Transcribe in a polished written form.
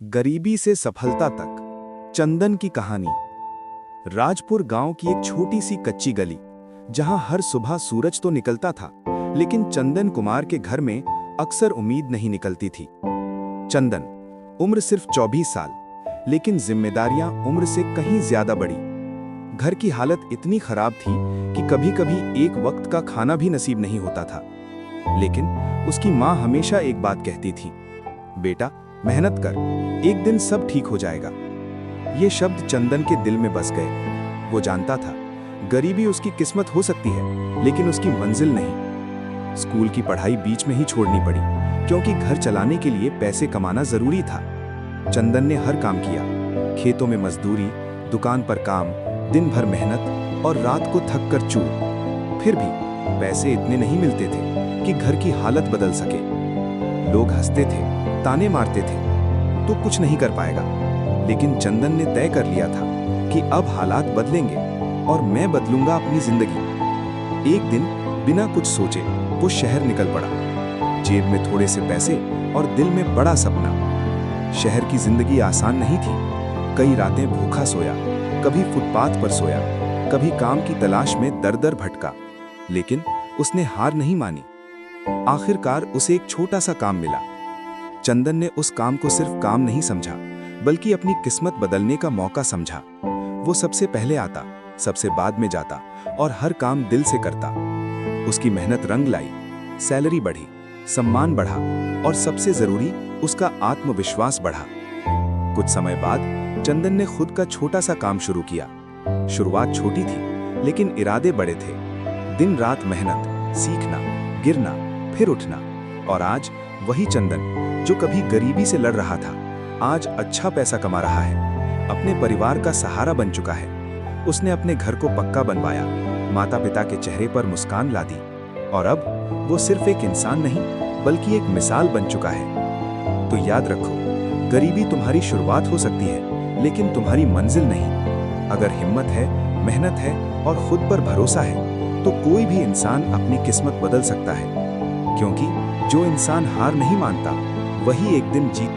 गरीबी से सफलता तक चंदन की कहानी। राजपुर गांव की एक छोटी सी कच्ची गली, जहां हर सुबह सूरज तो निकलता था, लेकिन चंदन कुमार के घर में अक्सर उम्मीद नहीं निकलती थी। चंदन, उम्र सिर्फ 24 साल, लेकिन जिम्मेदारियां उम्र से कहीं ज्यादा बड़ी। घर की हालत इतनी खराब थी कि कभी-कभी एक वक्त का खाना भी नसीब नहीं होता था। लेकिन उसकी मां हमेशा एक बात कहती थी, बेटा मेहनत कर, एक दिन सब ठीक हो जाएगा। ये शब्द चंदन के दिल में बस गए। वो जानता था, गरीबी उसकी किस्मत हो सकती है, लेकिन उसकी मंजिल नहीं। स्कूल की पढ़ाई बीच में ही छोड़नी पड़ी, क्योंकि घर चलाने के लिए पैसे कमाना जरूरी था। चंदन ने हर काम किया, खेतों में मजदूरी, दुकान पर काम, दिन भर मेहनत और रात को थक कर चूर। फिर भी पैसे इतने नहीं मिलते थे कि घर की हालत बदल सके। लोग हंसते थे, ताने मारते थे, तो कुछ नहीं कर पाएगा। लेकिन चंदन ने तय कर लिया था कि अब हालात बदलेंगे और मैं बदलूंगा अपनी जिंदगी। एक दिन बिना कुछ सोचे वो शहर निकल पड़ा, जेब में थोड़े से पैसे और दिल में बड़ा सपना। शहर की जिंदगी आसान नहीं थी। कई रातें भूखा सोया, कभी फुटपाथ पर सोया, कभी काम की तलाश में दर-दर भटका। लेकिन उसने हार नहीं मानी। आखिरकार उसे एक छोटा सा काम मिला। चंदन ने उस काम को सिर्फ काम नहीं समझा, बल्कि अपनी किस्मत बदलने का मौका समझा। वो सबसे पहले आता, सबसे बाद में जाता और हर काम दिल से करता। उसकी मेहनत रंग लाई, सैलरी बढ़ी, सम्मान बढ़ा और सबसे जरूरी उसका आत्मविश्वास बढ़ा। कुछ समय बाद चंदन ने खुद का छोटा सा काम शुरू किया। शुरुआत छोटी थी, लेकिन इरादे बड़े थे। दिन रात मेहनत, सीखना, गिरना, फिर उठना। और आज वही चंदन जो कभी गरीबी से लड़ रहा था, आज अच्छा पैसा कमा रहा है, अपने परिवार का सहारा बन चुका है। उसने अपने घर को पक्का बनवाया, माता पिता के चेहरे पर मुस्कान ला दी, और अब वो सिर्फ एक इंसान नहीं, बल्कि एक मिसाल बन चुका है। तो याद रखो, गरीबी तुम्हारी शुरुआत हो सकती है, लेकिन तुम्हारी मंजिल नहीं। अगर हिम्मत है, मेहनत है और खुद पर भरोसा है, तो कोई भी इंसान अपनी किस्मत बदल सकता है। क्योंकि जो इंसान हार नहीं मानता, वही एक दिन जीत